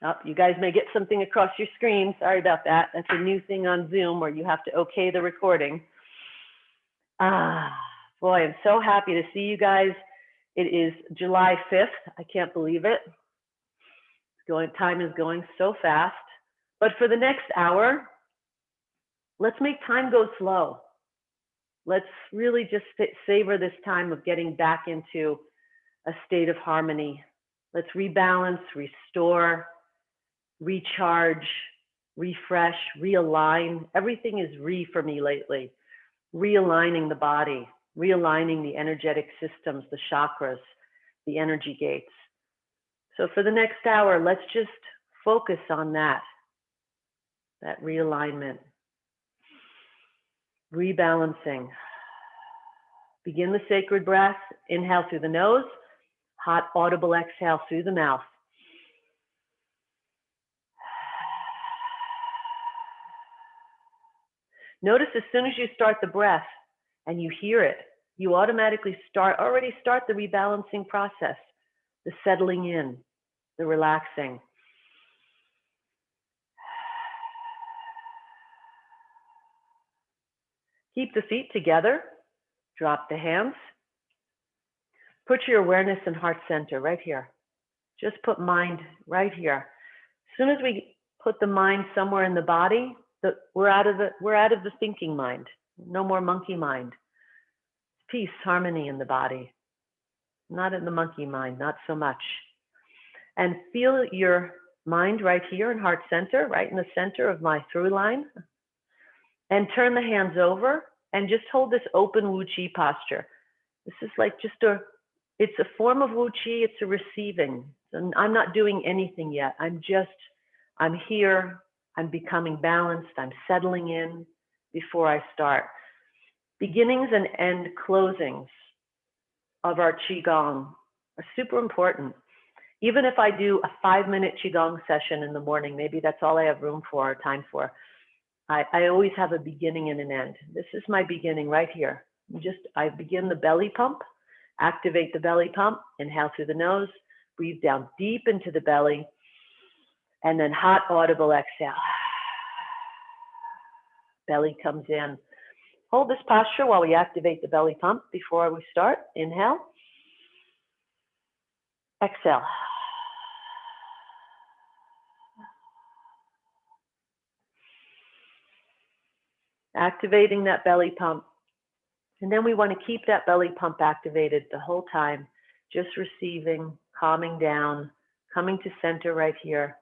Oh, you guys may get something across your screen. Sorry about that. That's a new thing on Zoom where you have to okay the recording. Boy, I'm so happy to see you guys. It is July 5th. I can't believe it. Time is going so fast. But for the next hour, let's make time go slow. Let's really just savor this time of getting back into a state of harmony. Let's rebalance, restore, recharge, refresh, realign. Everything is re for me lately. Realigning the body, realigning the energetic systems, the chakras, the energy gates. So for the next hour, let's just focus on that realignment, rebalancing. Begin the sacred breath. Inhale through the nose, hot audible exhale through the mouth. Notice as soon as you start the breath and you hear it, you automatically already start the rebalancing process, the settling in, the relaxing. Keep the feet together, drop the hands. Put your awareness in heart center right here. Just put mind right here. As soon as we put the mind somewhere in the body, we're out of the thinking mind. No more monkey mind. Peace, harmony in the body. Not in the monkey mind, not so much. And feel your mind right here in heart center, right in the center of my through line. And turn the hands over and just hold this open Wu Chi posture. This is like it's a form of Wu Chi, it's a receiving. And I'm not doing anything yet. I'm here, I'm becoming balanced, I'm settling in before I start. Beginnings and end closings of our Qigong are super important. Even if I do a 5-minute Qigong session in the morning, maybe that's all I have room for or time for, I always have a beginning and an end. This is my beginning right here. I begin the belly pump, activate the belly pump, inhale through the nose, breathe down deep into the belly, and then hot audible exhale. Belly comes in. Hold this posture while we activate the belly pump before we start. Inhale. Exhale. Activating that belly pump. And then we want to keep that belly pump activated the whole time, just receiving, calming down, coming to center right here.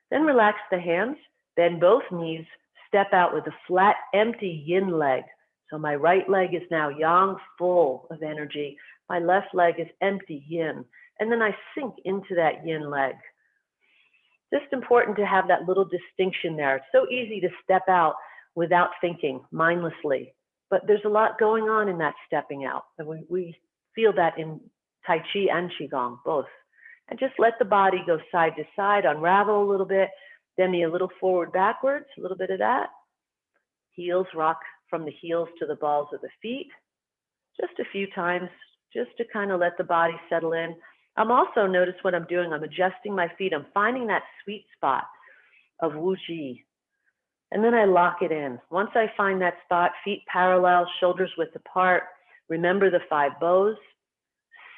Then relax the hands, bend both knees, step out with a flat, empty yin leg. So my right leg is now yang, full of energy. My left leg is empty, yin. And then I sink into that yin leg. Just important to have that little distinction there. It's so easy to step out without thinking, mindlessly. But there's a lot going on in that stepping out. And we feel that in Tai Chi and Qigong, both. And just let the body go side to side, unravel a little bit, demi a little forward, backwards, a little bit of that. Heels rock from the heels to the balls of the feet. Just a few times, just to kind of let the body settle in. I'm also, notice what I'm doing, I'm adjusting my feet. I'm finding that sweet spot of Wu Chi. And then I lock it in. Once I find that spot, feet parallel, shoulders width apart. Remember the 5 bows.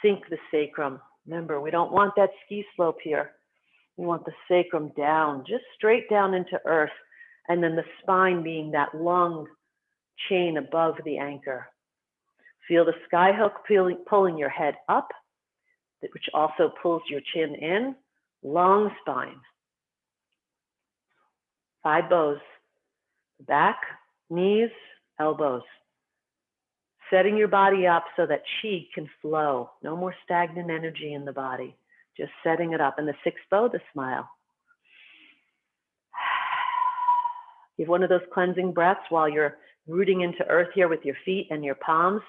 Sink the sacrum. Remember, we don't want that ski slope here. We want the sacrum down, just straight down into earth. And then the spine being that long chain above the anchor. Feel the sky hook pulling your head up, which also pulls your chin in. Long spine. 5 bows. Back, knees, elbows. Setting your body up so that chi can flow. No more stagnant energy in the body. Just setting it up. And the 6th bow, the smile. Give one of those cleansing breaths while you're rooting into earth here with your feet and your palms.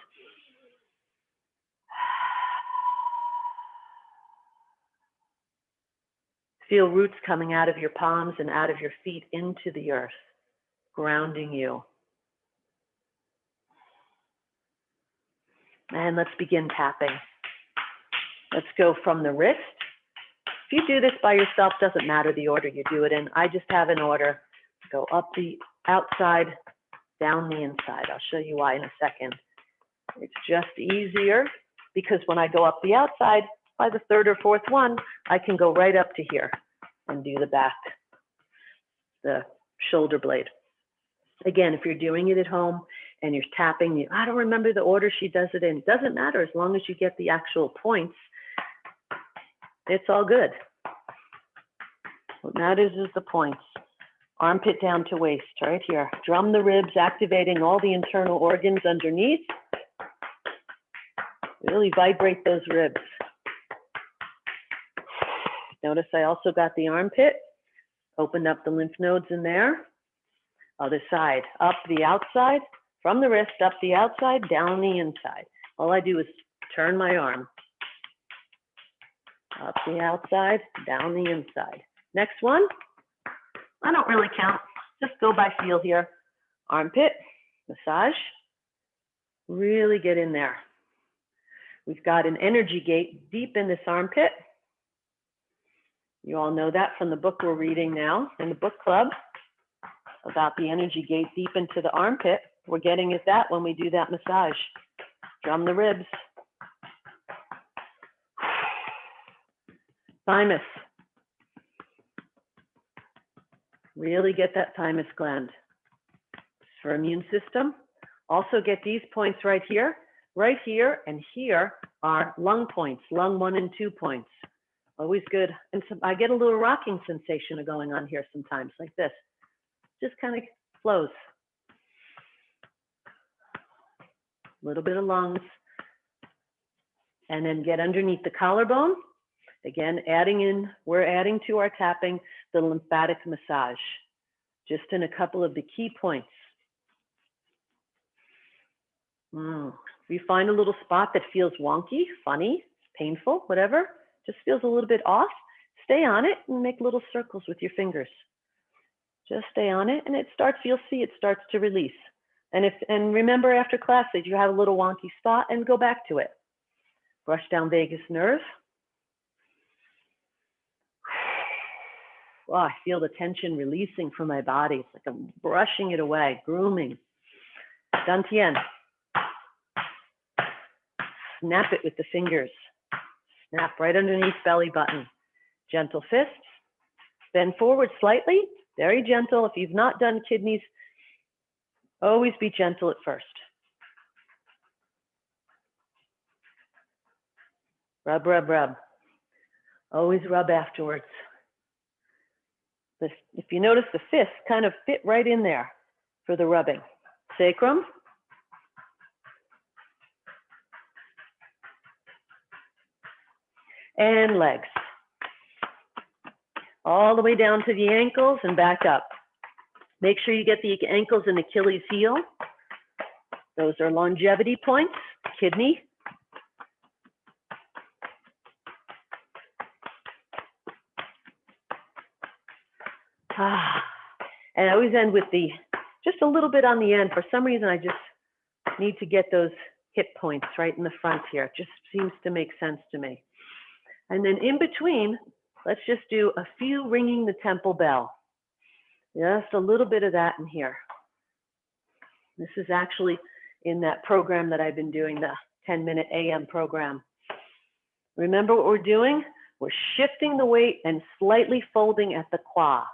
Feel roots coming out of your palms and out of your feet into the earth, grounding you. And let's begin tapping. Let's go from the wrist. you do this by yourself, doesn't matter the order you do it in. I just have an order. Go up the outside, down the inside. I'll show you why in a second. It's just easier because when I go up the outside, by the third or fourth one, I can go right up to here and do the back, the shoulder blade. Again, if you're doing it at home and you're tapping, I don't remember the order she does it in. It doesn't matter as long as you get the actual points. It's all good. What matters is the points. Armpit down to waist, right here. Drum the ribs, activating all the internal organs underneath. Really vibrate those ribs. Notice I also got the armpit. Opened up the lymph nodes in there. Other side, up the outside, from the wrist, up the outside, down the inside. All I do is turn my arm. Up the outside, down the inside. Next one, I don't really count, just go by feel here. Armpit, massage, really get in there. We've got an energy gate deep in this armpit. You all know that from the book we're reading now in the book club about the energy gate deep into the armpit. We're getting at that when we do that massage. Drum the ribs. Thymus. Really get that thymus gland. For immune system. Also get these points right here, and here are lung points, lung 1 and 2 points. Always good. And so I get a little rocking sensation going on here sometimes, like this. Just kind of flows. A little bit of lungs. And then get underneath the collarbone. Again, we're adding to our tapping the lymphatic massage, just in a couple of the key points. If you find a little spot that feels wonky, funny, painful, whatever, just feels a little bit off, stay on it and make little circles with your fingers. Just stay on it and you'll see it starts to release. And remember after class that you have a little wonky spot and go back to it. Brush down vagus nerve. Oh, I feel the tension releasing from my body. It's like I'm brushing it away, grooming. Dantian. Snap it with the fingers. Snap right underneath belly button. Gentle fists. Bend forward slightly, very gentle. If you've not done kidneys, always be gentle at first. Rub, rub, rub. Always rub afterwards. If you notice, the fists kind of fit right in there for the rubbing. Sacrum. And legs. All the way down to the ankles and back up. Make sure you get the ankles and Achilles heel. Those are longevity points, kidney. And I always end with just a little bit on the end. For some reason, I just need to get those hip points right in the front here. It just seems to make sense to me. And then in between, let's just do a few ringing the temple bell. Just a little bit of that in here. This is actually in that program that I've been doing, the 10-minute AM program. Remember what we're doing? We're shifting the weight and slightly folding at the qua.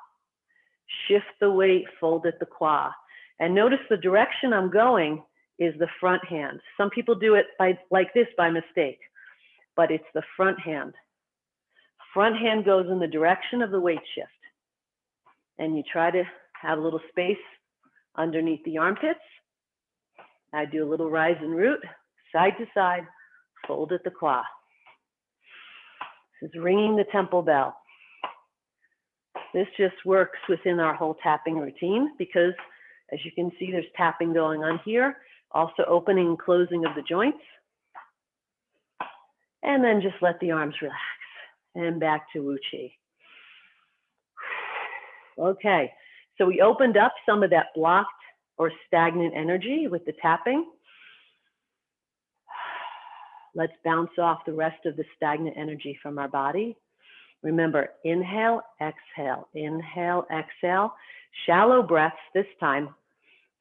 Shift the weight, fold at the qua. And notice the direction I'm going is the front hand. Some people do it like this by mistake, but it's the front hand. Front hand goes in the direction of the weight shift. And you try to have a little space underneath the armpits. I do a little rise and root, side to side, fold at the qua. This is ringing the temple bell. This just works within our whole tapping routine because, as you can see, there's tapping going on here, also opening and closing of the joints. And then just let the arms relax and back to Wu Chi. Okay, so we opened up some of that blocked or stagnant energy with the tapping. Let's bounce off the rest of the stagnant energy from our body. Remember, inhale, exhale, inhale, exhale. Shallow breaths this time.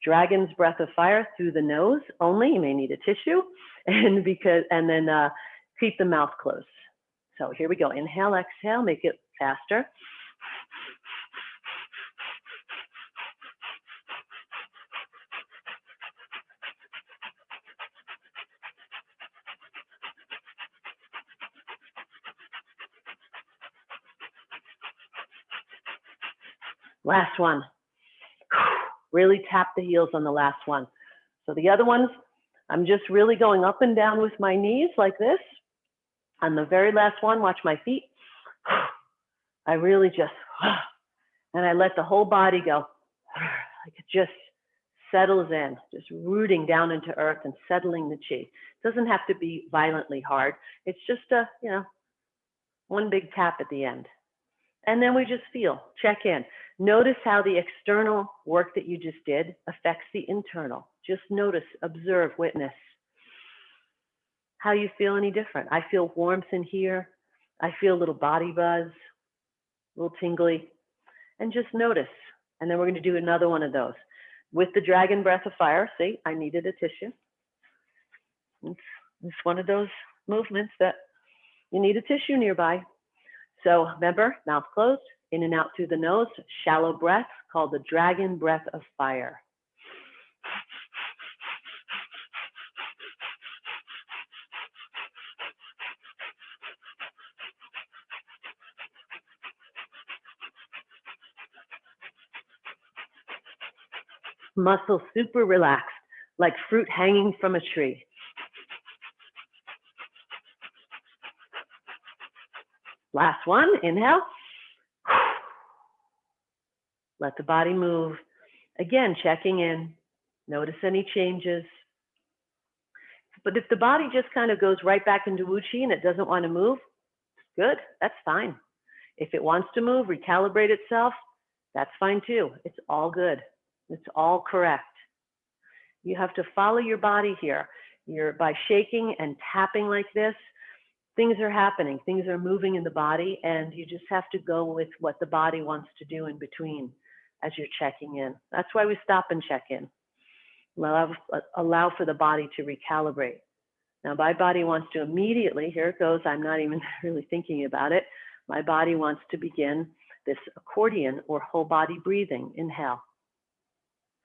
Dragon's breath of fire through the nose only. You may need a tissue, and then keep the mouth closed. So here we go. Inhale, exhale, make it faster. Last one. Really tap the heels on the last one. So the other ones, I'm just really going up and down with my knees like this. On the very last one, watch my feet. I really just, and I let the whole body go. Like it just settles in, just rooting down into earth and settling the chi. It doesn't have to be violently hard. It's just one big tap at the end. And then we just feel, check in. Notice how the external work that you just did affects the internal. Just notice, observe, witness. How you feel any different? I feel warmth in here. I feel a little body buzz, a little tingly. And just notice. And then we're going to do another one of those. With the dragon breath of fire, see, I needed a tissue. It's one of those movements that you need a tissue nearby. So remember, mouth closed, in and out through the nose, shallow breath called the dragon breath of fire. Muscles super relaxed, like fruit hanging from a tree. Last one, inhale. Let the body move. Again, checking in. Notice any changes. But if the body just kind of goes right back into Wu Chi and it doesn't want to move, good, that's fine. If it wants to move, recalibrate itself, that's fine too. It's all good. It's all correct. You have to follow your body here. By shaking and tapping like this, things are happening, things are moving in the body, and you just have to go with what the body wants to do in between as you're checking in. That's why we stop and check in. Allow for the body to recalibrate. Now, my body wants to immediately, here it goes, I'm not even really thinking about it. My body wants to begin this accordion or whole body breathing. Inhale,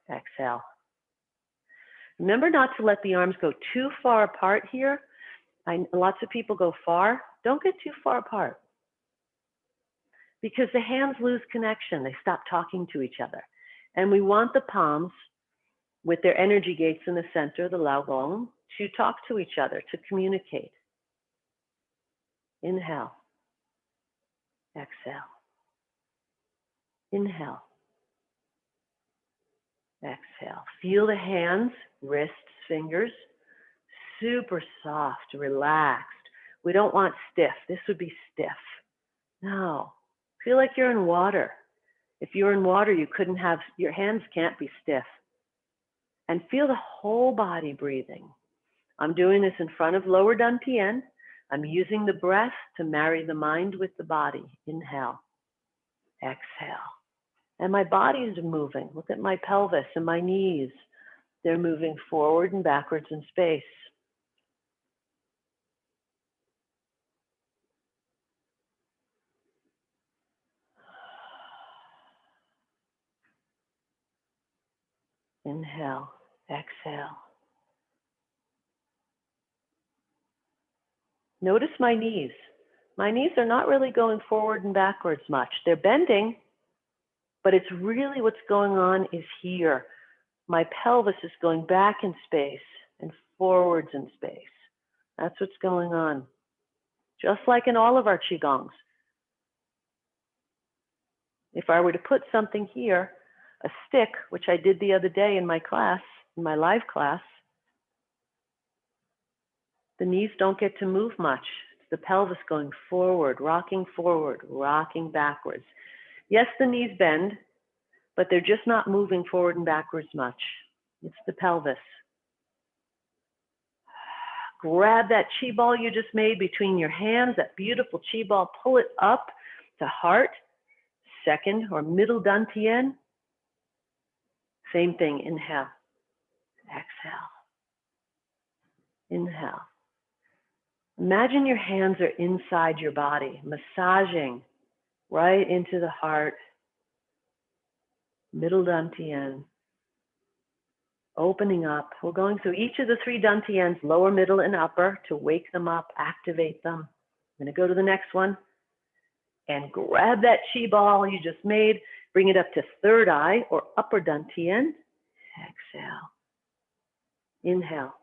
exhale. Remember not to let the arms go too far apart here. Lots of people go far. Don't get too far apart because the hands lose connection. They stop talking to each other. And we want the palms with their energy gates in the center, the Lao Gong, to talk to each other, to communicate. Inhale, exhale. Inhale, exhale. Feel the hands, wrists, fingers, super soft, relaxed. We don't want stiff. This would be stiff. No, feel like you're in water. If you're in water, your hands can't be stiff. And feel the whole body breathing. I'm doing this in front of lower Dantian. I'm using the breath to marry the mind with the body. Inhale, exhale. And my body is moving. Look at my pelvis and my knees. They're moving forward and backwards in space. Inhale, exhale. Notice my knees. My knees are not really going forward and backwards much. They're bending, but it's really what's going on is here. My pelvis is going back in space and forwards in space. That's what's going on. Just like in all of our Qigongs. If I were to put something here, a stick, which I did the other day in my class, in my live class, the knees don't get to move much. It's the pelvis going forward, rocking backwards. Yes, the knees bend, but they're just not moving forward and backwards much. It's the pelvis. Grab that chi ball you just made between your hands, that beautiful chi ball, pull it up to heart, second or middle dantian. Same thing, inhale, exhale, inhale. Imagine your hands are inside your body, massaging right into the heart, middle dantian, opening up. We're going through each of the three dantians, lower, middle, and upper, to wake them up, activate them. I'm going to go to the next one and grab that chi ball you just made, bring it up to third eye or upper dantian. Exhale. Inhale.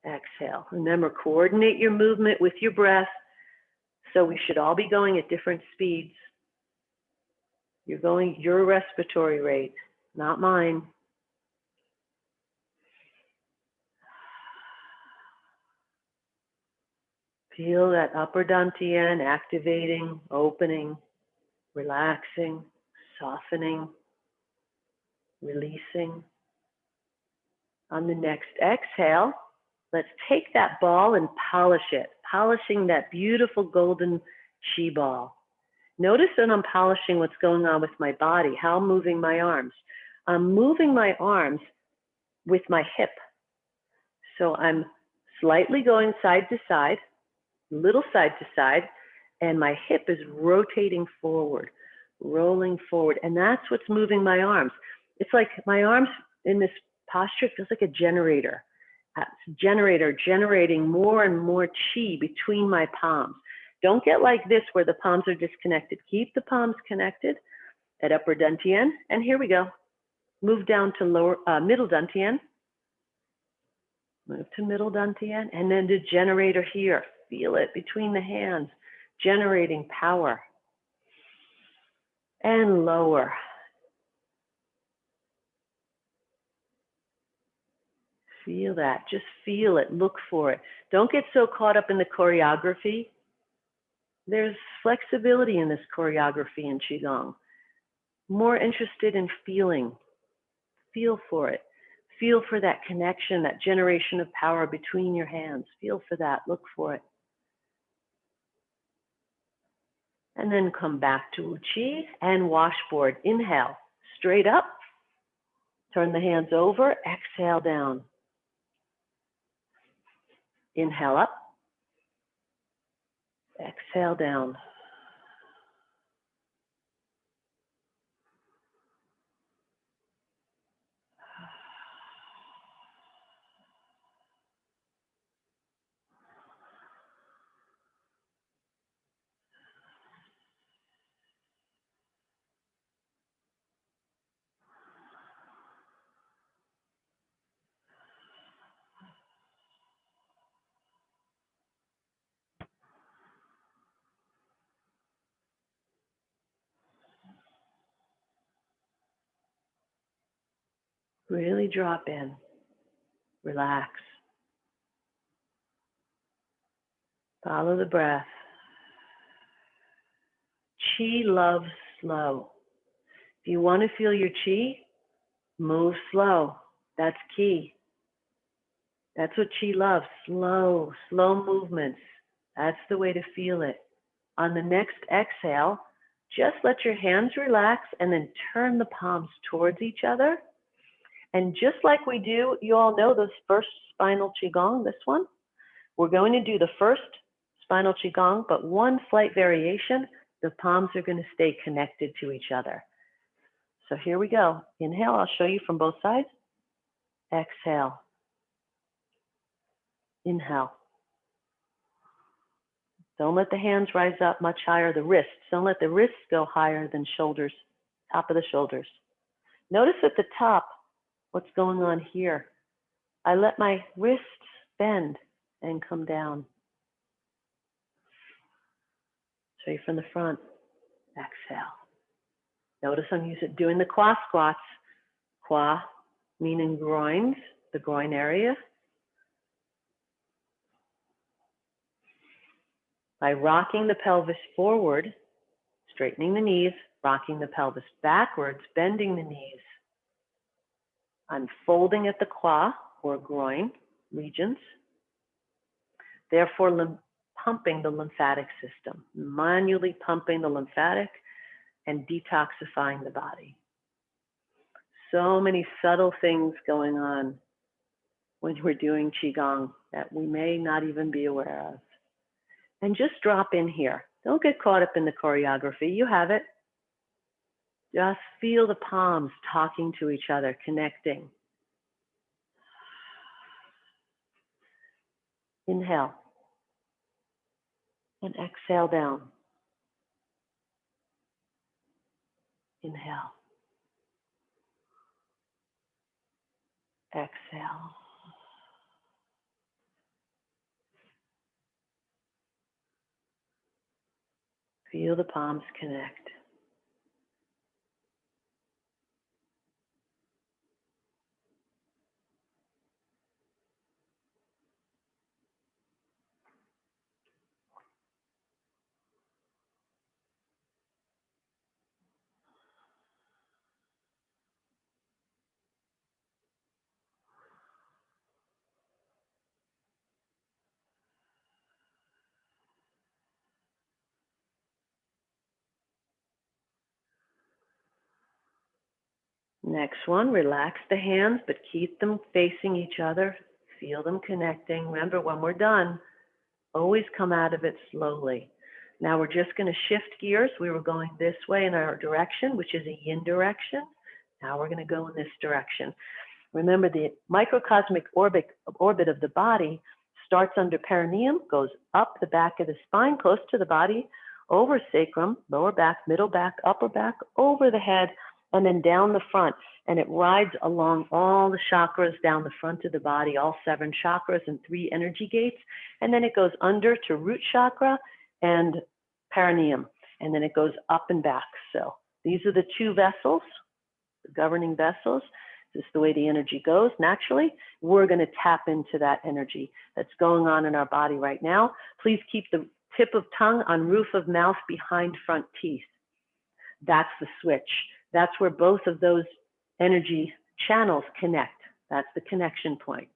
Exhale. Remember, coordinate your movement with your breath. So we should all be going at different speeds. You're going your respiratory rate, not mine. Feel that upper dantian activating, opening, relaxing, softening, releasing. On the next exhale, let's take that ball and polish it, polishing that beautiful golden chi ball. Notice that I'm polishing what's going on with my body, how I'm moving my arms. I'm moving my arms with my hip. So I'm slightly going side to side, little side to side, and my hip is rotating forward, rolling forward. And that's what's moving my arms. It's like my arms in this posture feels like a generator. Generating more and more chi between my palms. Don't get like this where the palms are disconnected. Keep the palms connected at upper dantian. And here we go. Move down to middle dantian. Move to middle dantian. And then the generator here. Feel it between the hands. Generating power. And lower. Feel that. Just feel it. Look for it. Don't get so caught up in the choreography. There's flexibility in this choreography in Qigong. More interested in feeling. Feel for it. Feel for that connection, that generation of power between your hands. Feel for that. Look for it. And then come back to Uchi and washboard. Inhale, straight up. Turn the hands over. Exhale down. Inhale up. Exhale down. Really drop in. Relax. Follow the breath. Chi loves slow. If you want to feel your chi, move slow. That's key. That's what chi loves. Slow movements. That's the way to feel it. On the next exhale, just let your hands relax and then turn the palms towards each other. And just like we do, you all know this first spinal Qigong, this one. We're going to do the first spinal Qigong, but one slight variation. The palms are going to stay connected to each other. So here we go. Inhale, I'll show you from both sides. Exhale. Inhale. Don't let the hands rise up much higher, the wrists. Don't let the wrists go higher than shoulders, top of the shoulders. Notice at the top, what's going on here. I let my wrists bend and come down. Show you from the front. Exhale. Notice I'm doing the qua squats. Qua meaning groins, the groin area. By rocking the pelvis forward, straightening the knees, rocking the pelvis backwards, bending the knees. I'm folding at the qua or groin regions. Therefore, pumping the lymphatic system, manually pumping the lymphatic and detoxifying the body. So many subtle things going on when we're doing Qigong that we may not even be aware of. And just drop in here. Don't get caught up in the choreography. You have it. Just feel the palms talking to each other, connecting. Inhale. And exhale down. Inhale. Exhale. Feel the palms connect. Next one, relax the hands, but keep them facing each other. Feel them connecting. Remember, when we're done, always come out of it slowly. Now we're just going to shift gears. We were going this way in our direction, which is a yin direction. Now we're going to go in this direction. Remember, the microcosmic orbit of the body starts under perineum, goes up the back of the spine, close to the body, over sacrum, lower back, middle back, upper back, over the head, and then down the front. And it rides along all the chakras down the front of the body, all 7 chakras and 3 energy gates. And then it goes under to root chakra and perineum. And then it goes up and back. So these are the 2 vessels, the governing vessels. This is the way the energy goes naturally. We're going to tap into that energy that's going on in our body right now. Please keep the tip of tongue on roof of mouth behind front teeth. That's the switch. That's where both of those energy channels connect. That's the connection point.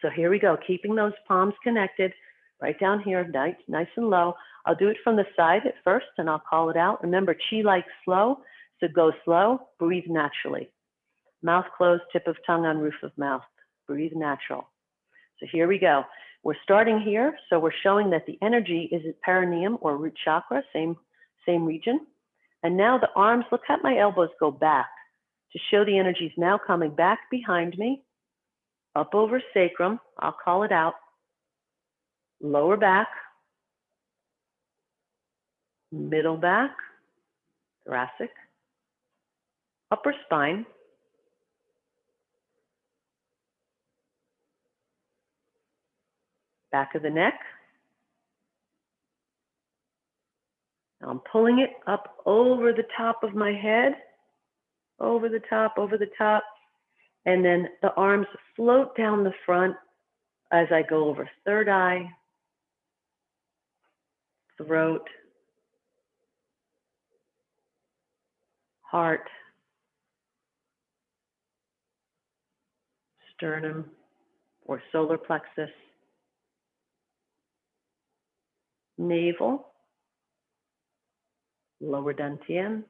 So here we go, keeping those palms connected right down here, nice and low. I'll do it from the side at first and I'll call it out. Remember, Qi likes slow, so go slow, breathe naturally. Mouth closed, tip of tongue on roof of mouth. Breathe natural. So here we go. We're starting here, so we're showing that the energy is at perineum or root chakra, same region. And now the arms, look at my elbows go back to show the energy is now coming back behind me, up over sacrum, I'll call it out, lower back, middle back, thoracic, upper spine, back of the neck. Now I'm pulling it up over the top of my head, over the top, and then the arms float down the front as I go over third eye, throat, heart, sternum or solar plexus, navel, lower dantian,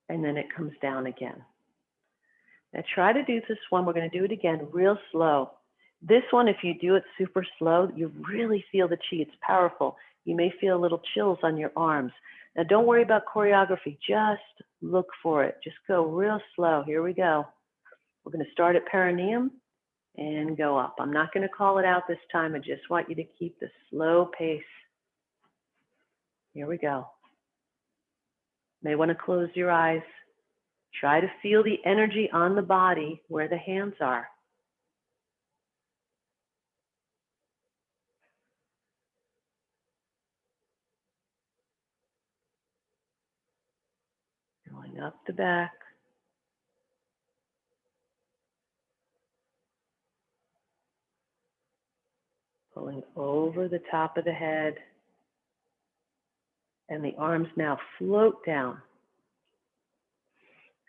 and then it comes down again. Now try to do this one. We're going to do it again real slow. This one, if you do it super slow, you really feel the Qi. It's powerful. You may feel a little chills on your arms. Now don't worry about choreography. Just look for it. Just go real slow. Here we go. We're going to start at perineum and go up. I'm not going to call it out this time. I just want you to keep the slow pace. Here we go. May want to close your eyes. Try to feel the energy on the body where the hands are. Going up the back. Pulling over the top of the head. And the arms now float down.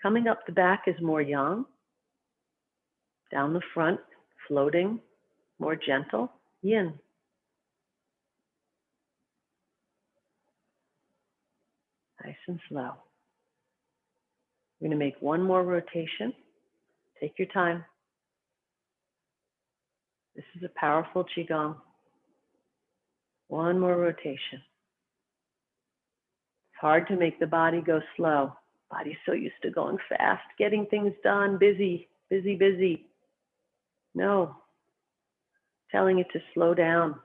Coming up the back is more yang. Down the front, floating, more gentle. yin. Nice and slow. We're going to make one more rotation. Take your time. This is a powerful Qigong. One more rotation. It's hard to make the body go slow. Body's so used to going fast, getting things done, busy, busy, busy. No, telling it to slow down.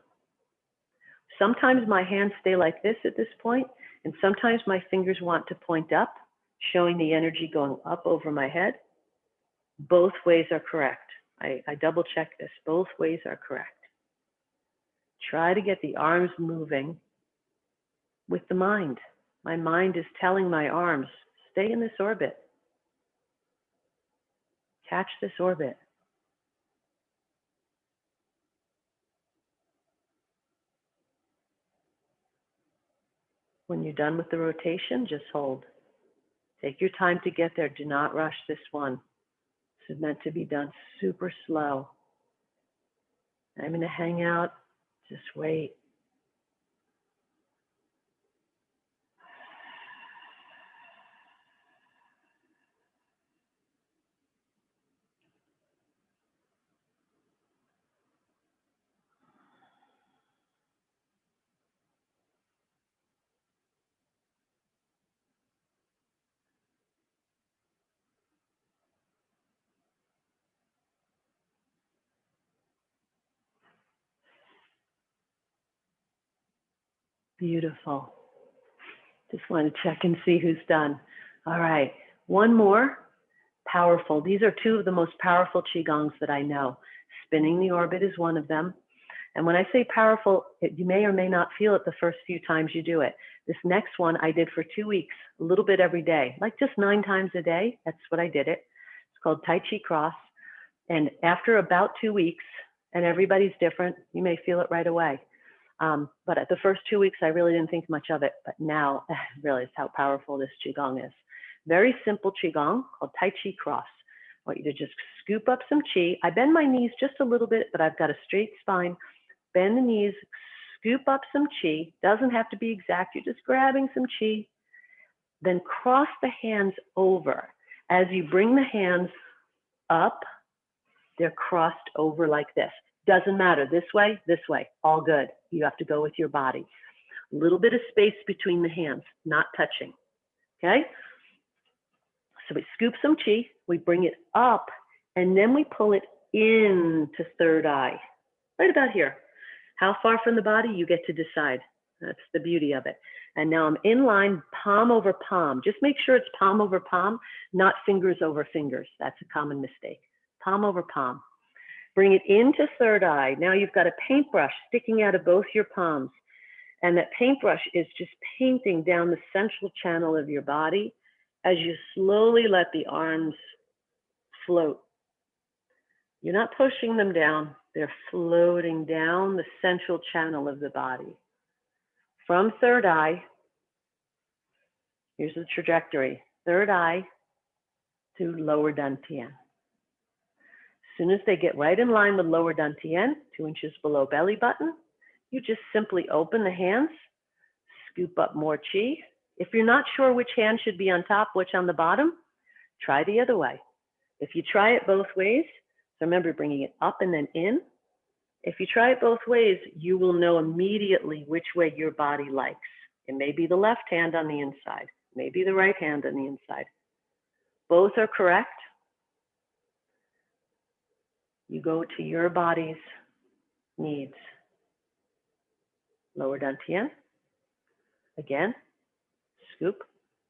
Sometimes my hands stay like this at this point, and sometimes my fingers want to point up, showing the energy going up over my head. Both ways are correct. I double check this. Both ways are correct. Try to get the arms moving with the mind. My mind is telling my arms, stay in this orbit. Catch this orbit. When you're done with the rotation, just hold. Take your time to get there. Do not rush this one. This is meant to be done super slow. I'm going to hang out. Just wait. Beautiful. Just want to check and see who's done. All right. One more. Powerful. These are two of the most powerful Qigongs that I know. Spinning the orbit is one of them. And when I say powerful, you may or may not feel it the first few times you do it. This next one I did for 2 weeks, a little bit every day, like just 9 times a day. That's what I did it. It's called Tai Chi Cross. And after about 2 weeks, and everybody's different, you may feel it right away. But at the first 2 weeks, I really didn't think much of it. But now I realize how powerful this Qigong is. Very simple Qigong called Tai Chi Cross. I want you to just scoop up some Qi. I bend my knees just a little bit, but I've got a straight spine. Bend the knees, scoop up some Qi. Doesn't have to be exact. You're just grabbing some Qi. Then cross the hands over. As you bring the hands up, they're crossed over like this. Doesn't matter, this way, all good. You have to go with your body. A little bit of space between the hands, not touching, okay? So we scoop some Qi, we bring it up, and then we pull it into third eye, right about here. How far from the body, you get to decide. That's the beauty of it. And now I'm in line, palm over palm. Just make sure it's palm over palm, not fingers over fingers. That's a common mistake. Palm over palm. Bring it into third eye. Now you've got a paintbrush sticking out of both your palms. And that paintbrush is just painting down the central channel of your body as you slowly let the arms float. You're not pushing them down. They're floating down the central channel of the body. From third eye, here's the trajectory. Third eye to lower dantian. As soon as they get right in line with lower dantian, 2 inches below belly button, you just simply open the hands, scoop up more Qi. If you're not sure which hand should be on top, which on the bottom, try the other way. If you try it both ways, so remember bringing it up and then in. If you try it both ways, you will know immediately which way your body likes. It may be the left hand on the inside, maybe the right hand on the inside. Both are correct. You go to your body's needs. Lower dantian. Again, scoop,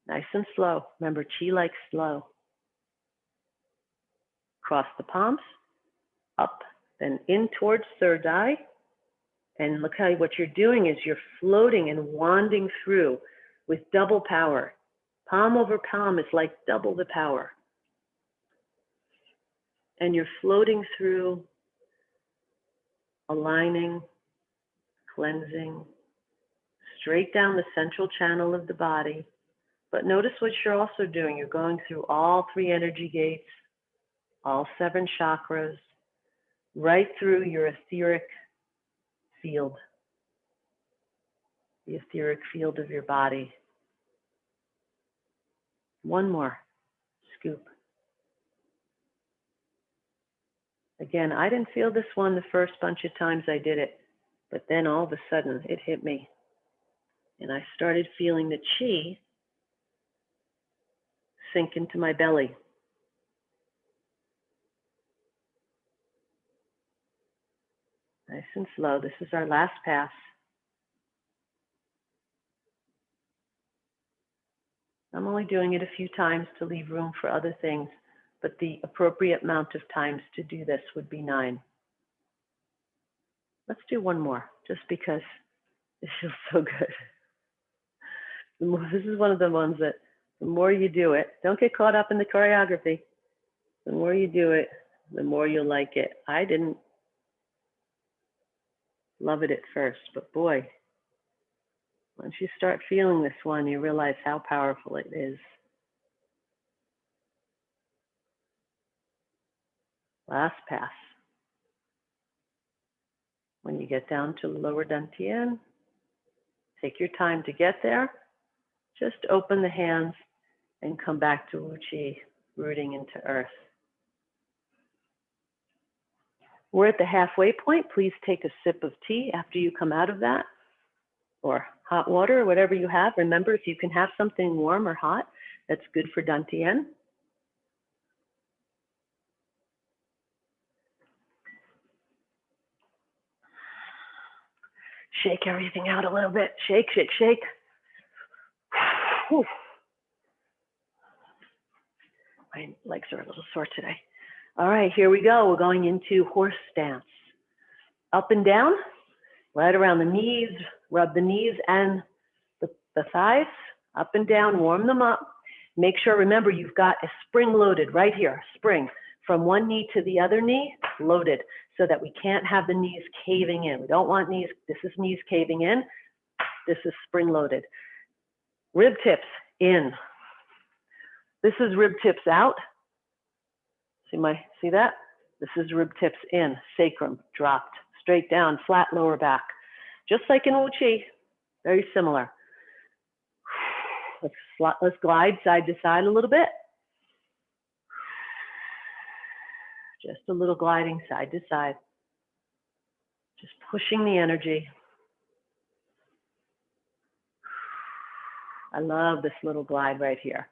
nice and slow. Remember, Qi likes slow. Cross the palms, up, then in towards third eye. And look how what you're doing is you're floating and wanding through with double power. Palm over palm is like double the power. And you're floating through, aligning, cleansing, straight down the central channel of the body. But notice what you're also doing. You're going through all 3 energy gates, all 7 chakras, right through your etheric field, the etheric field of your body. One more scoop. Again, I didn't feel this one the first bunch of times I did it, but then all of a sudden it hit me. And I started feeling the chi sink into my belly. Nice and slow. This is our last pass. I'm only doing it a few times to leave room for other things, but the appropriate amount of times to do this would be 9. Let's do one more, just because it feels so good. This is one of the ones that the more you do it, don't get caught up in the choreography. The more you do it, the more you'll like it. I didn't love it at first, but boy, once you start feeling this one, you realize how powerful it is. Last pass. When you get down to lower dantian, take your time to get there. Just open the hands and come back to Wu Chi, rooting into earth. We're at the halfway point. Please take a sip of tea after you come out of that, or hot water, or whatever you have. Remember, if you can have something warm or hot, that's good for dantian. Shake everything out a little bit. Shake, shake, shake. Whew. My legs are a little sore today. All right, here we go. We're going into horse stance. Up and down, right around the knees. Rub the knees and the thighs. Up and down, warm them up. Make sure, remember, you've got a spring loaded right here. Spring from one knee to the other knee, loaded, so that we can't have the knees caving in. We don't want knees, this is knees caving in. This is spring loaded. Rib tips in. This is rib tips out. See that? This is rib tips in, sacrum dropped, straight down, flat lower back. Just like in Wu Chi, very similar. Let's glide side to side a little bit. Just a little gliding side to side. Just pushing the energy. I love this little glide right here.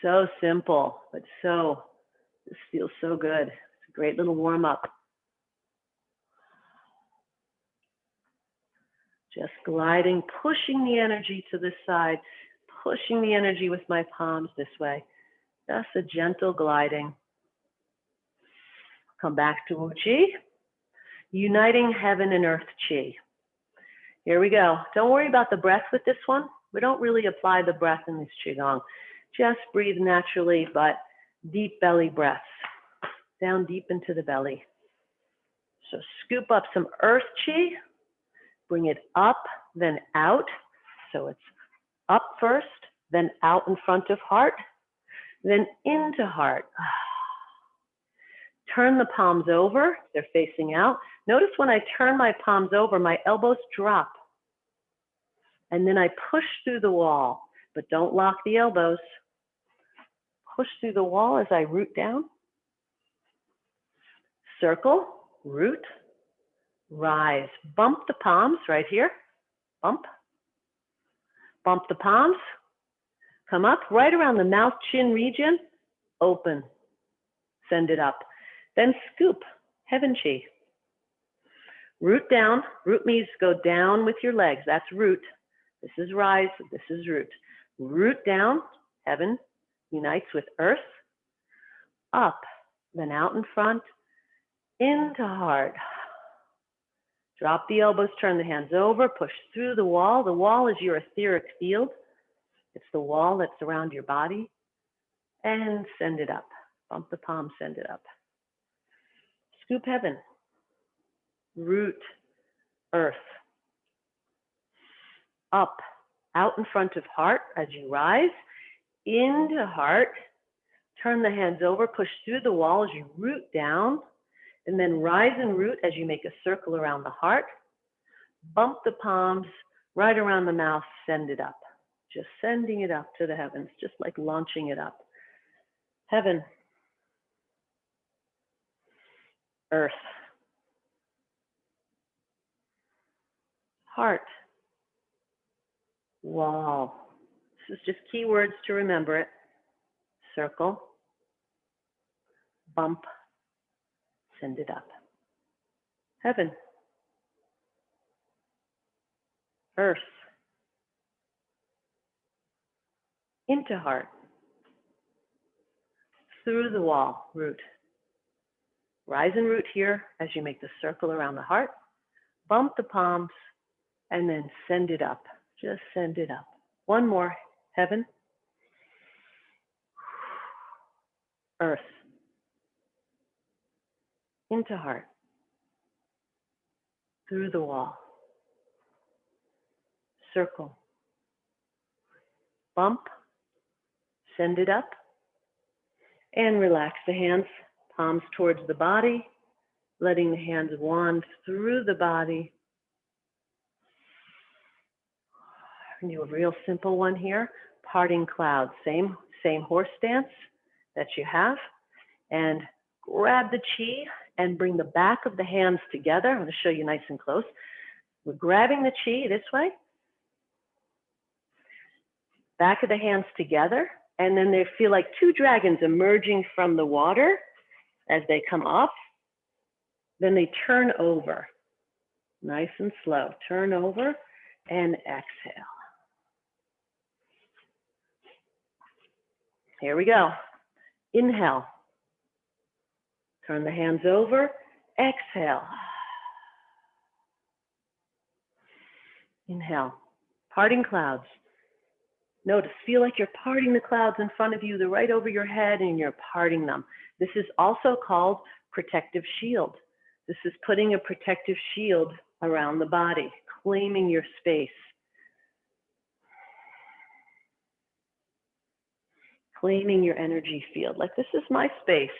So simple, but this feels so good. It's a great little warm up. Just gliding, pushing the energy to this side, pushing the energy with my palms this way. Just a gentle gliding. Come back to Wu Chi. Uniting heaven and earth Chi. Here we go. Don't worry about the breath with this one. We don't really apply the breath in this Qigong. Just breathe naturally, but deep belly breaths. Down deep into the belly. So scoop up some earth Chi. Bring it up, then out. So it's up first, then out in front of heart, then into heart. Turn the palms over, they're facing out. Notice when I turn my palms over, my elbows drop. And then I push through the wall, but don't lock the elbows. Push through the wall as I root down. Circle, root, rise. Bump the palms right here. Bump. Bump the palms. Come up right around the mouth chin region. Open. Send it up. Then scoop, heaven chi. Root down. Root means go down with your legs. That's root. This is rise. This is root. Root down. Heaven unites with earth. Up. Then out in front. Into heart. Drop the elbows. Turn the hands over. Push through the wall. The wall is your etheric field. It's the wall that's around your body. And send it up. Bump the palm. Send it up. Scoop heaven, root, earth, up, out in front of heart as you rise, into heart, turn the hands over, push through the wall as you root down, and then rise and root as you make a circle around the heart, Bump the palms right around the mouth, send it up. Just sending it up to the heavens, just like launching it up. Heaven, earth, heart, wall. This is just keywords to remember it. Circle, bump, send it up. Heaven, earth, into heart, through the wall, root. Rise and root here as you make the circle around the heart. Bump the palms and then send it up. Just send it up. One more. Heaven, earth, into heart, through the wall, circle, bump, send it up, and relax the hands, palms towards the body, letting the hands wand through the body. And do a real simple one here, parting clouds, same horse stance that you have, and grab the chi and bring the back of the hands together. I'm going to show you nice and close. We're grabbing the chi this way, back of the hands together, and then they feel like two dragons emerging from the water as they come up. Then they turn over, nice and slow. Turn over and exhale. Here we go. Inhale. Turn the hands over. Exhale. Inhale. Parting clouds. Notice, feel like you're parting the clouds in front of you. They're right over your head and you're parting them. This is also called protective shield. This is putting a protective shield around the body, claiming your space. Claiming your energy field. Like, this is my space.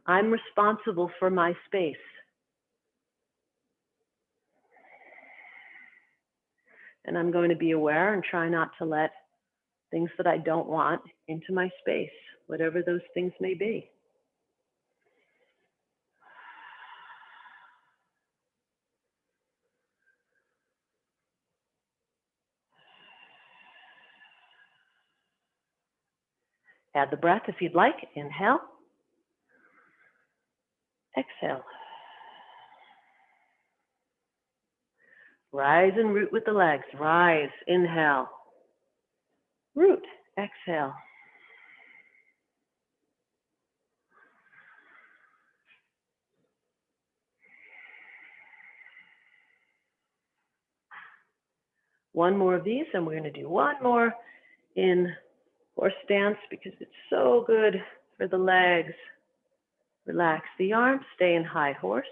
I'm responsible for my space. And I'm going to be aware and try not to let things that I don't want into my space, whatever those things may be. Add the breath if you'd like. Inhale. Exhale. Rise and root with the legs. Rise. Inhale. Root. Exhale. One more of these, and we're going to do one more in horse stance because it's so good for the legs. Relax the arms, stay in high horse.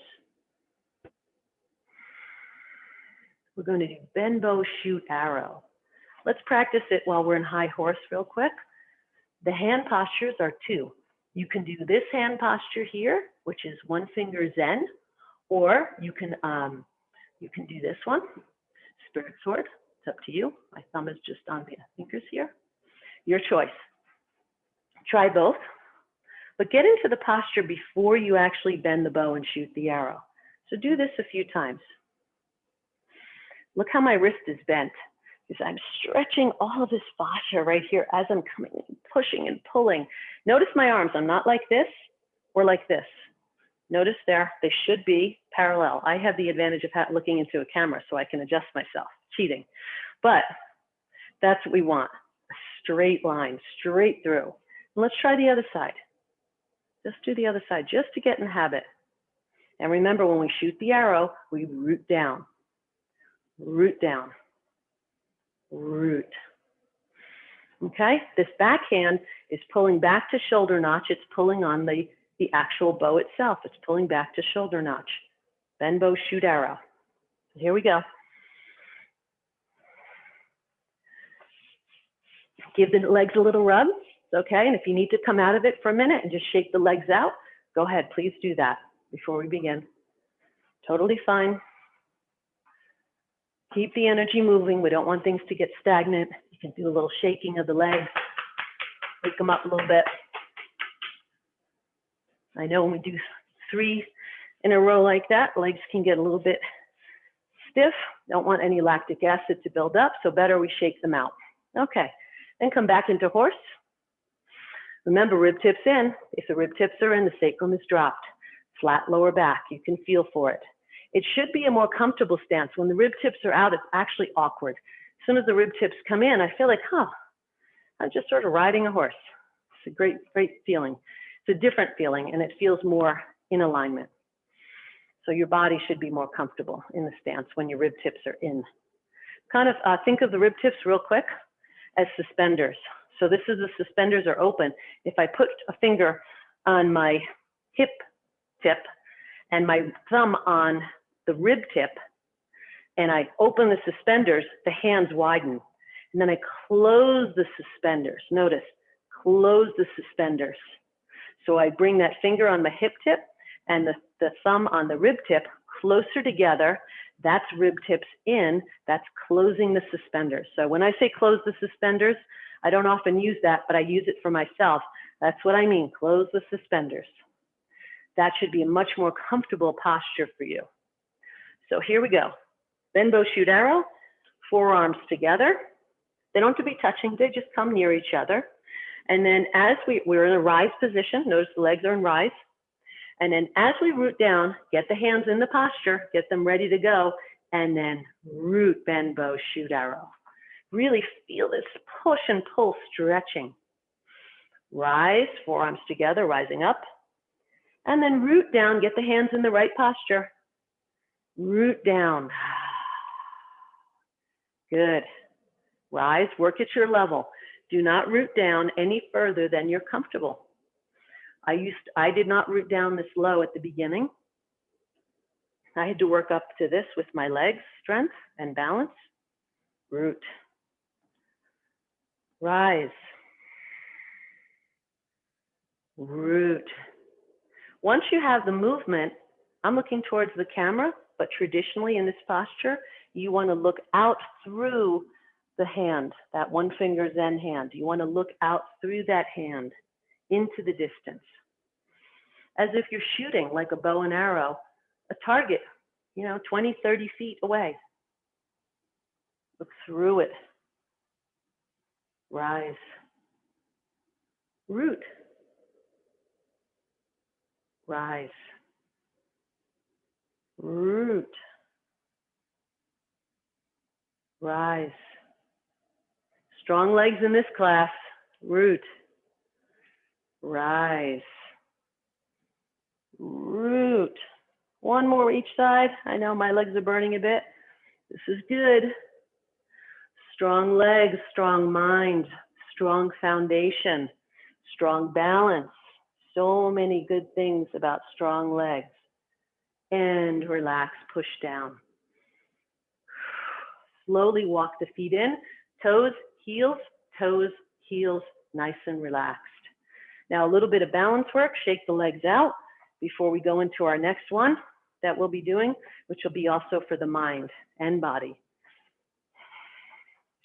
We're going to do bend bow, shoot arrow. Let's practice it while we're in high horse real quick. The hand postures are two. You can do this hand posture here, which is one finger Zen, or you can do this one, Spirit Sword. It's up to you. My thumb is just on the fingers here. Your choice. Try both, but get into the posture before you actually bend the bow and shoot the arrow. So do this a few times. Look how my wrist is bent, because I'm stretching all of this fascia right here as I'm coming and pushing and pulling. Notice my arms. I'm not like this or like this. Notice there, they should be parallel. I have the advantage of looking into a camera so I can adjust myself. Cheating. But that's what we want. A straight line, straight through. And let's try the other side. Just do the other side, just to get in the habit. And remember, when we shoot the arrow, we root down. Root down. Root. Okay? This backhand is pulling back to shoulder notch. It's pulling on the actual bow itself. It's pulling back to shoulder notch. Bend bow, shoot arrow. Here we go. Give the legs a little rub. It's okay. And if you need to come out of it for a minute and just shake the legs out, go ahead. Please do that before we begin. Totally fine. Keep the energy moving. We don't want things to get stagnant. You can do a little shaking of the legs. Wake them up a little bit. I know when we do 3 in a row like that, legs can get a little bit stiff. Don't want any lactic acid to build up, so better we shake them out. Okay, then come back into horse. Remember, rib tips in. If the rib tips are in, the sacrum is dropped. Flat lower back, you can feel for it. It should be a more comfortable stance. When the rib tips are out, it's actually awkward. As soon as the rib tips come in, I feel like, I'm just sort of riding a horse. It's a great, great feeling. It's a different feeling, and it feels more in alignment. So your body should be more comfortable in the stance when your rib tips are in. Kind of think of the rib tips real quick as suspenders. So this is the suspenders are open. If I put a finger on my hip tip and my thumb on the rib tip, and I open the suspenders, the hands widen. And then I close the suspenders. Notice, close the suspenders. So I bring that finger on my hip tip and the thumb on the rib tip closer together. That's rib tips in. That's closing the suspenders. So when I say close the suspenders, I don't often use that, but I use it for myself. That's what I mean, close the suspenders. That should be a much more comfortable posture for you. So here we go. Bend, bow, shoot, arrow. Forearms together. They don't have to be touching, they just come near each other. And then as we're in a rise position, notice the legs are in rise. And then as we root down, get the hands in the posture, get them ready to go, and then root, bend, bow, shoot, arrow. Really feel this push and pull stretching. Rise, forearms together, rising up. And then root down, get the hands in the right posture. Root down. Good. Rise, work at your level. Do not root down any further than you're comfortable. I did not root down this low at the beginning. I had to work up to this with my legs, strength and balance. Root. Rise. Root. Once you have the movement, I'm looking towards the camera, but traditionally in this posture, you want to look out through the hand, that one finger Zen hand. You want to look out through that hand into the distance. As if you're shooting like a bow and arrow, a target, 20, 30 feet away. Look through it. Rise. Root. Rise. Root. Rise. Strong legs in this class. Root. Rise. Root. One more each side. I know my legs are burning a bit. This is good. Strong legs, strong mind, strong foundation, strong balance. So many good things about strong legs. And relax, push down. Slowly walk the feet in, toes, heels, nice and relaxed. Now a little bit of balance work, shake the legs out before we go into our next one that we'll be doing, which will be also for the mind and body.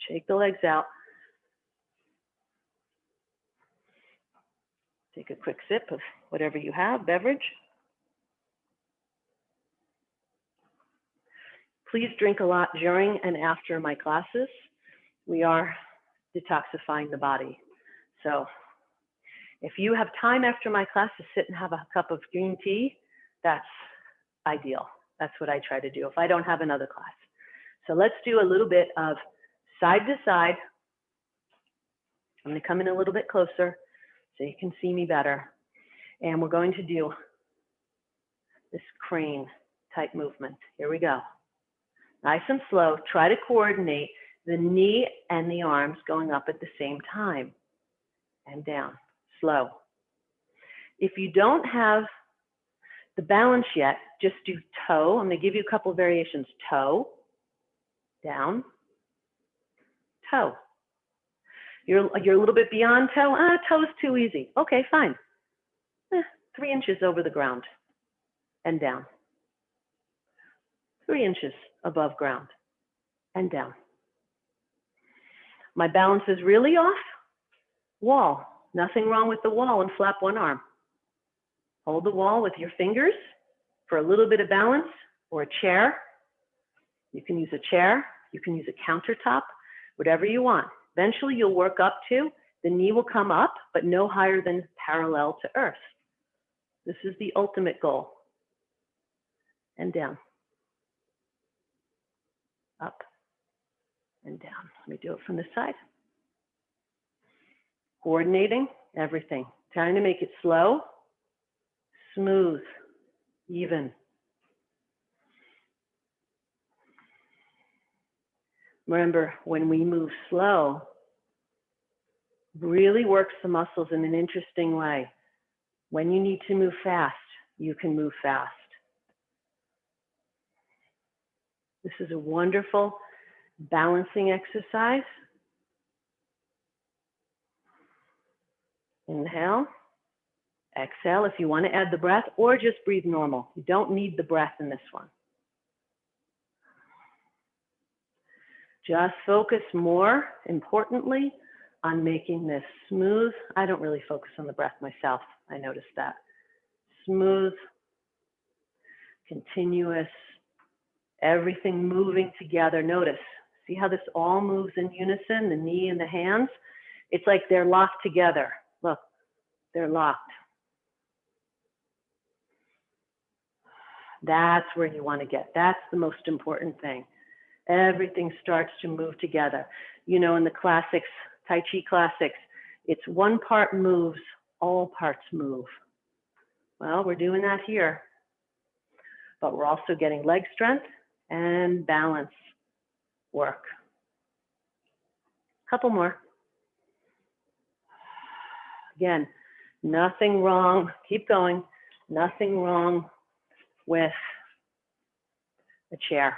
Shake the legs out. Take a quick sip of whatever you have, beverage. Please drink a lot during and after my classes. We are detoxifying the body. So if you have time after my class to sit and have a cup of green tea, that's ideal. That's what I try to do if I don't have another class. So let's do a little bit of side to side. I'm going to come in a little bit closer so you can see me better. And we're going to do this crane type movement. Here we go. Nice and slow. Try to coordinate the knee and the arms going up at the same time. And down. Slow. If you don't have the balance yet, just do toe. I'm going to give you a couple of variations. Toe, down, toe. You're a little bit beyond toe. Toe's too easy. Okay, fine. 3 inches over the ground and down. 3 inches above ground and down. My balance is really off. Wall. Nothing wrong with the wall, and flap one arm. Hold the wall with your fingers for a little bit of balance, or a chair. You can use a chair. You can use a countertop, whatever you want. Eventually, you'll work up to, the knee will come up, but no higher than parallel to earth. This is the ultimate goal. And down. Up and down. Let me do it from this side. Coordinating everything. Trying to make it slow, smooth, even. Remember, when we move slow, really works the muscles in an interesting way. When you need to move fast, you can move fast. This is a wonderful balancing exercise. Inhale, exhale if you want to add the breath, or just breathe normal. You don't need the breath in this one. Just focus more, importantly, on making this smooth. I don't really focus on the breath myself. I noticed that. Smooth, continuous, everything moving together. Notice, see how this all moves in unison, the knee and the hands? It's like they're locked together. Look, they're locked. That's where you want to get. That's the most important thing. Everything starts to move together. You know, in the classics, Tai Chi classics, it's one part moves, all parts move. Well, we're doing that here. But we're also getting leg strength and balance work. Couple more. Again, nothing wrong. Keep going. Nothing wrong with a chair.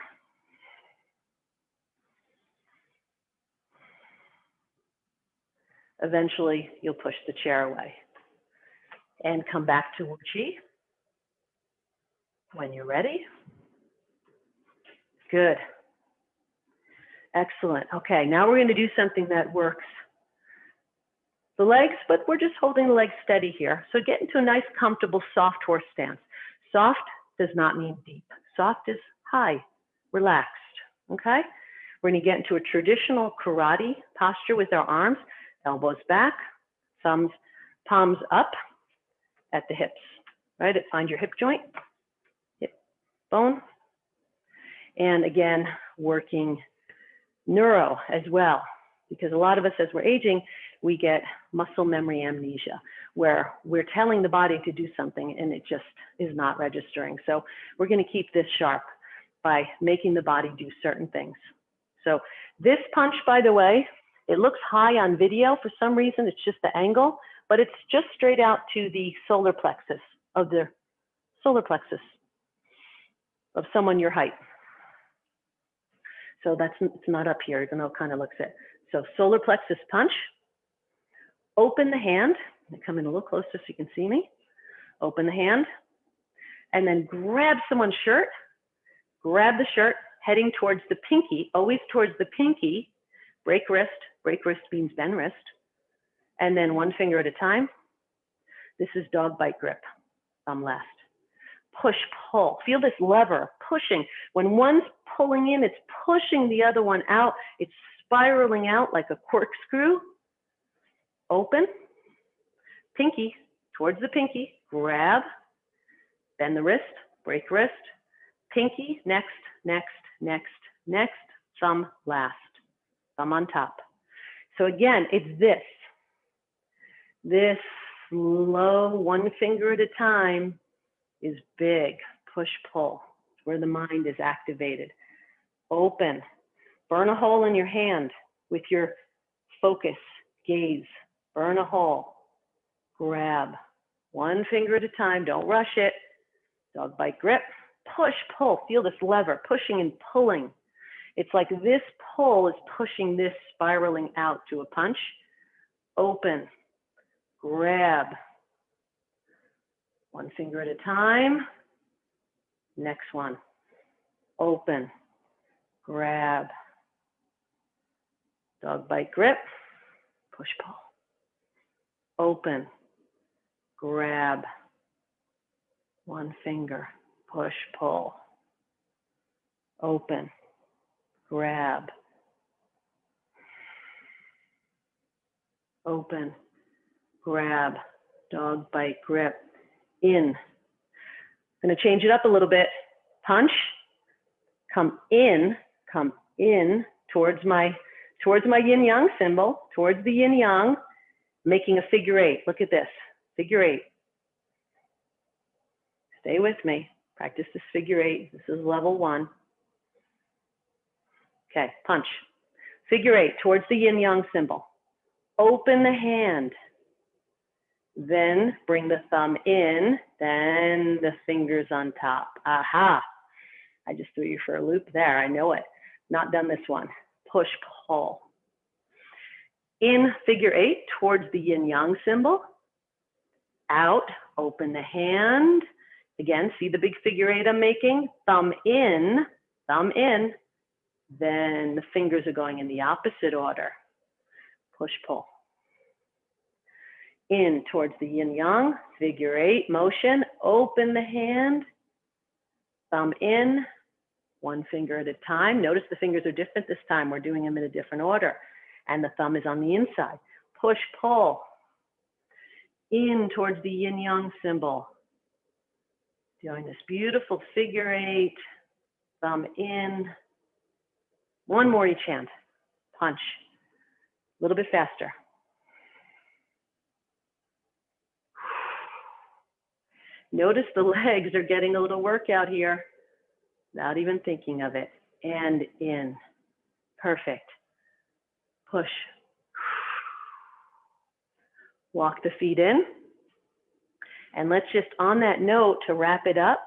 Eventually, you'll push the chair away and come back to Wu Chi when you're ready. Good. Excellent. Okay, now we're going to do something that works the legs, but we're just holding the legs steady here. So get into a nice, comfortable, soft horse stance. Soft does not mean deep. Soft is high, relaxed, okay? We're going to get into a traditional karate posture with our arms, elbows back, thumbs, palms up at the hips, right? Find your hip joint, hip bone. And again, working neuro as well, because a lot of us, as we're aging, we get muscle memory amnesia, where we're telling the body to do something and it just is not registering. So we're going to keep this sharp by making the body do certain things. So this punch, by the way, it looks high on video. For some reason, it's just the angle, but it's just straight out to the solar plexus of someone your height. So it's not up here, even though it kind of looks it. So solar plexus punch. Open the hand. Come in a little closer so you can see me. Open the hand. And then grab someone's shirt. Grab the shirt, heading towards the pinky, always towards the pinky. Break wrist. Break wrist means bend wrist. And then one finger at a time. This is dog bite grip. Thumb last. Push, pull. Feel this lever pushing. When one's pulling in, it's pushing the other one out. It's spiraling out like a corkscrew. Open. Pinky towards the pinky. Grab. Bend the wrist. Break wrist. Pinky. Next, next, next, next. Thumb last. Thumb on top. So again, it's this. This slow, one finger at a time is big. Push, pull. It's where the mind is activated. Open. Burn a hole in your hand with your focus, gaze. Burn a hole. Grab. One finger at a time. Don't rush it. Dog bite grip. Push, pull. Feel this lever, pushing and pulling. It's like this pull is pushing this spiraling out to a punch. Open. Grab. One finger at a time. Next one. Open. Grab. Dog bite grip, push, pull. Open, grab, one finger, push, pull. Open, grab, open, grab, dog bite grip, in. I'm going to change it up a little bit. Punch, come in towards my yin yang symbol, towards the yin yang, making a figure eight. Look at this, figure eight. Stay with me, practice this figure eight. This is level 1. Okay, punch. Figure eight towards the yin yang symbol. Open the hand. Then bring the thumb in, then the fingers on top. Aha. I just threw you for a loop there. I know it. Not done this one. Push, pull. In figure eight towards the yin yang symbol. Out, open the hand. Again, see the big figure eight I'm making? Thumb in. Then the fingers are going in the opposite order. Push, pull. In towards the yin yang, figure eight motion, open the hand, thumb in, one finger at a time. Notice the fingers are different this time. We're doing them in a different order. And the thumb is on the inside. Push, pull. In towards the yin yang symbol. Doing this beautiful figure eight, thumb in. One more each hand. Punch. A little bit faster. Notice the legs are getting a little workout here, without even thinking of it. And in. Perfect. Push. Walk the feet in. And let's just, on that note, to wrap it up,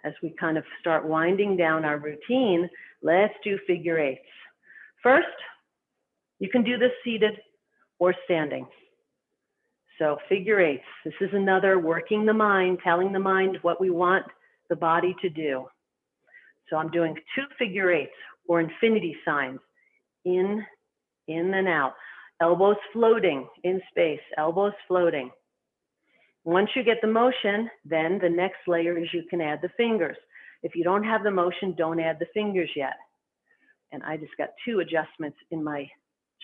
as we kind of start winding down our routine, let's do figure eights. First, you can do this seated or standing. So figure eights, this is another working the mind, telling the mind what we want the body to do. So I'm doing 2 figure eights or infinity signs, in and out. Elbows floating in space, elbows floating. Once you get the motion, then the next layer is you can add the fingers. If you don't have the motion, don't add the fingers yet. And I just got 2 adjustments in my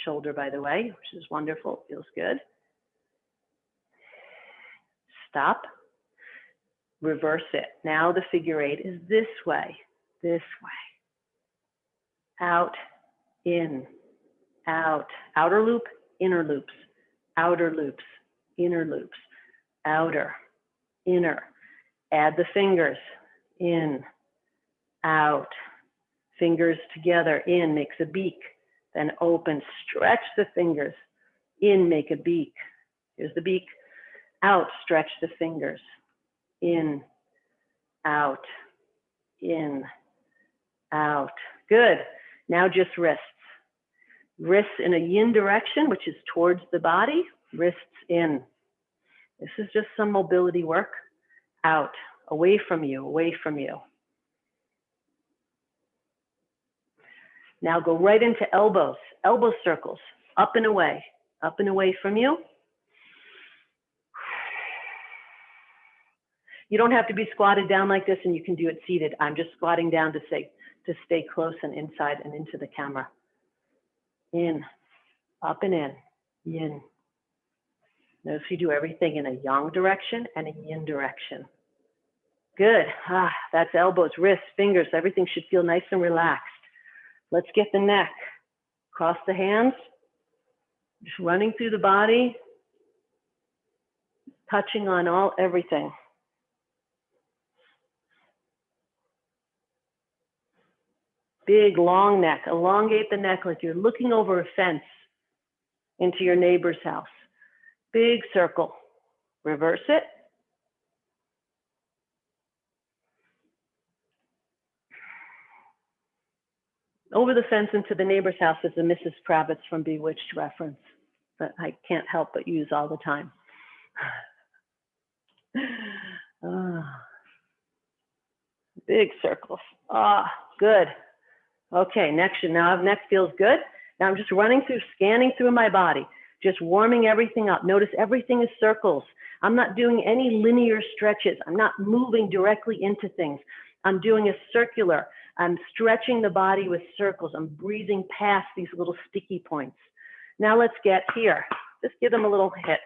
shoulder, by the way, which is wonderful, feels good. Stop, reverse it. Now the figure eight is this way, out, in, out, outer loop, inner loops, outer loops, inner loops, outer, inner. Add the fingers, in, out, fingers together, in, makes a beak, then open, stretch the fingers, in, make a beak. Here's the beak. Out, stretch the fingers, in, out, in, out. Good. Now just wrists. Wrists in a yin direction, which is towards the body, wrists in. This is just some mobility work. Out, away from you, away from you. Now go right into elbows, elbow circles, up and away from you. You don't have to be squatted down like this, and you can do it seated. I'm just squatting down to stay close and inside and into the camera. In, up and in, yin. Notice you do everything in a yang direction and a yin direction. Good. That's elbows, wrists, fingers. Everything should feel nice and relaxed. Let's get the neck. Cross the hands. Just running through the body. Touching on everything. Big, long neck. Elongate the neck like you're looking over a fence into your neighbor's house. Big circle. Reverse it. Over the fence into the neighbor's house is a Mrs. Kravitz from Bewitched reference that I can't help but use all the time. Big circles. Good. Okay, neck feels good. Now I'm just running through, scanning through my body, just warming everything up. Notice everything is circles. I'm not doing any linear stretches. I'm not moving directly into things. I'm doing a circular. I'm stretching the body with circles. I'm breathing past these little sticky points. Now let's get here. Just give them a little hit.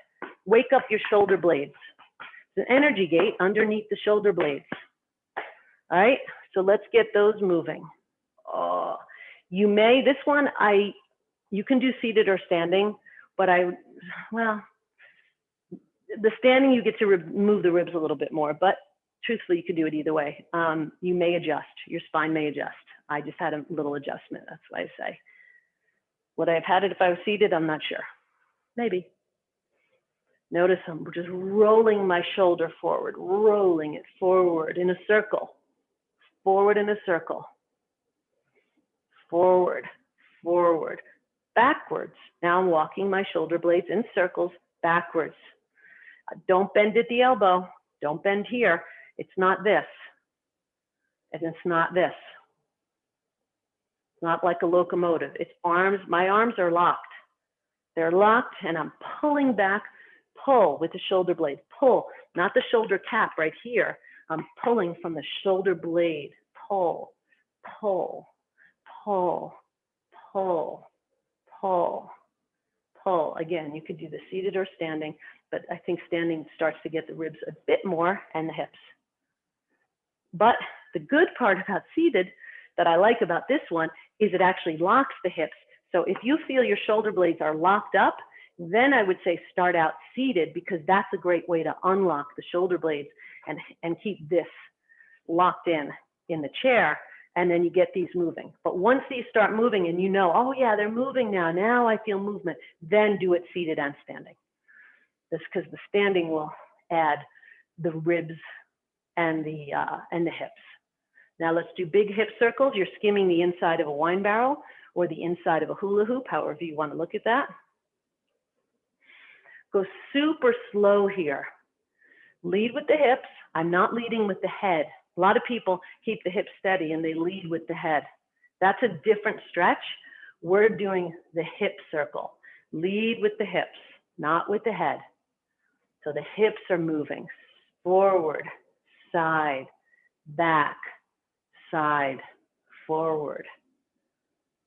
Wake up your shoulder blades. It's an energy gate underneath the shoulder blades. All right, so let's get those moving. Oh, you may, this one, you can do seated or standing, but well, the standing you get to move the ribs a little bit more, but truthfully, you can do it either way. You may adjust, your spine may adjust. I just had a little adjustment, that's why I say. Would I have had it if I was seated? I'm not sure, maybe. Notice I'm just rolling my shoulder forward, rolling it forward in a circle, forward in a circle, forward, forward, backwards. Now I'm walking my shoulder blades in circles backwards. Don't bend at the elbow. Don't bend here. It's not this. And it's not this. It's not like a locomotive. It's arms. My arms are locked. They're locked and I'm pulling back. Pull with the shoulder blade. Pull, not the shoulder cap right here. I'm pulling from the shoulder blade. Pull, pull, pull, pull, pull, pull. Again, you could do the seated or standing, but I think standing starts to get the ribs a bit more and the hips. But the good part about seated that I like about this one is it actually locks the hips. So if you feel your shoulder blades are locked up, then I would say start out seated because that's a great way to unlock the shoulder blades and keep this locked in the chair. And then you get these moving. But once these start moving and you know, oh yeah, they're moving now. Now I feel movement. Then do it seated and standing. That's because the standing will add the ribs and the hips. Now let's do big hip circles. You're skimming the inside of a wine barrel or the inside of a hula hoop, however you want to look at that. Go super slow here. Lead with the hips. I'm not leading with the head. A lot of people keep the hips steady and they lead with the head. That's a different stretch. We're doing the hip circle. Lead with the hips, not with the head. So the hips are moving forward, side, back, side, forward.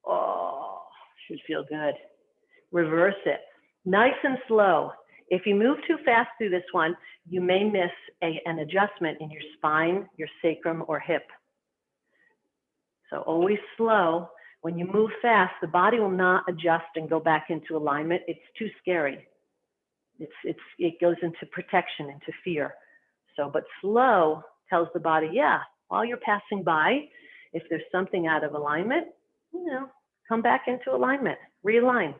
Oh, should feel good. Reverse it. Nice and slow. If you move too fast through this one, you may miss an adjustment in your spine, your sacrum, or hip. So always slow. When you move fast, the body will not adjust and go back into alignment. It's too scary. It goes into protection, into fear. So, but slow tells the body, yeah, while you're passing by, if there's something out of alignment, you know, come back into alignment, realign.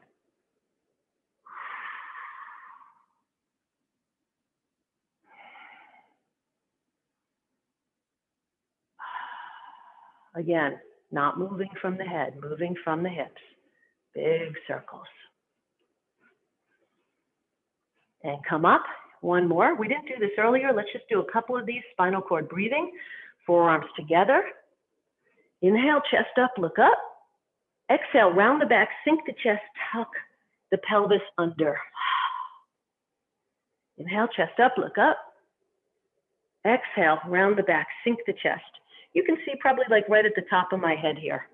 Again, not moving from the head, moving from the hips. Big circles. And come up. One more. We didn't do this earlier. Let's just do a couple of these. Spinal cord breathing. Forearms together. Inhale, chest up, look up. Exhale, round the back, sink the chest, tuck the pelvis under. Inhale, chest up, look up. Exhale, round the back, sink the chest. You can see probably like right at the top of my head here.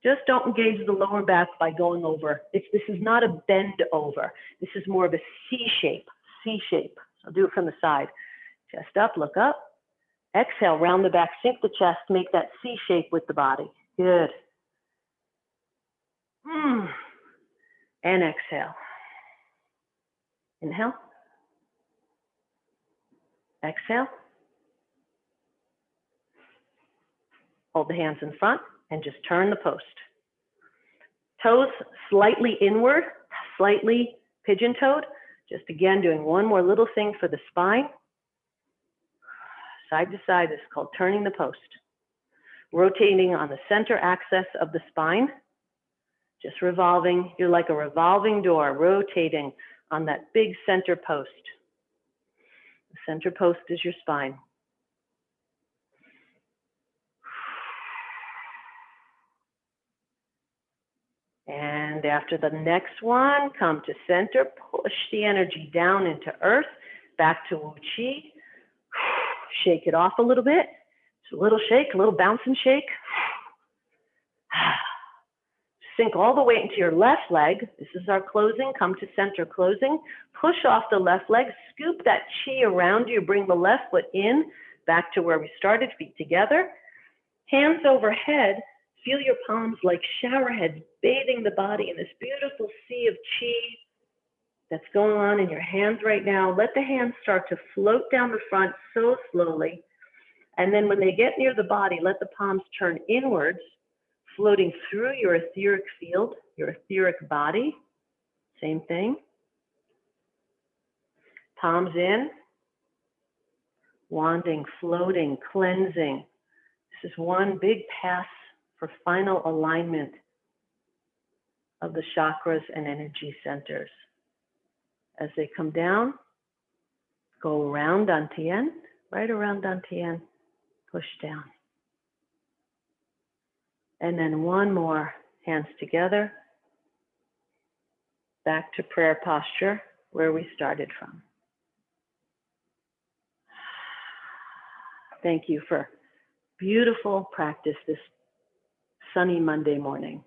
Just don't engage the lower back by going over. This is not a bend over. This is more of a C shape, C shape. I'll do it from the side. Chest up, look up. Exhale, round the back, sink the chest, make that C shape with the body. Good. And exhale. Inhale. Exhale. Hold the hands in front and just turn the post. Toes slightly inward, slightly pigeon-toed. Just again, doing one more little thing for the spine. Side to side, this is called turning the post. Rotating on the center axis of the spine. Just revolving. You're like a revolving door, rotating on that big center post. The center post is your spine. And after the next one, come to center, push the energy down into earth, back to Wu Qi. Shake it off a little bit. Just a little shake, a little bounce and shake. Sink all the way into your left leg. This is our closing. Come to center, closing. Push off the left leg. Scoop that chi around you. Bring the left foot in, back to where we started, feet together. Hands overhead. Feel your palms like shower heads bathing the body in this beautiful sea of chi that's going on in your hands right now. Let the hands start to float down the front so slowly. And then when they get near the body, let the palms turn inwards, floating through your etheric field, your etheric body. Same thing. Palms in, wanding, floating, cleansing. This is one big pass for final alignment of the chakras and energy centers. As they come down, go around Dantian, right around Dantian, push down. And then one more, hands together, back to prayer posture where we started from. Thank you for beautiful practice this sunny Monday morning.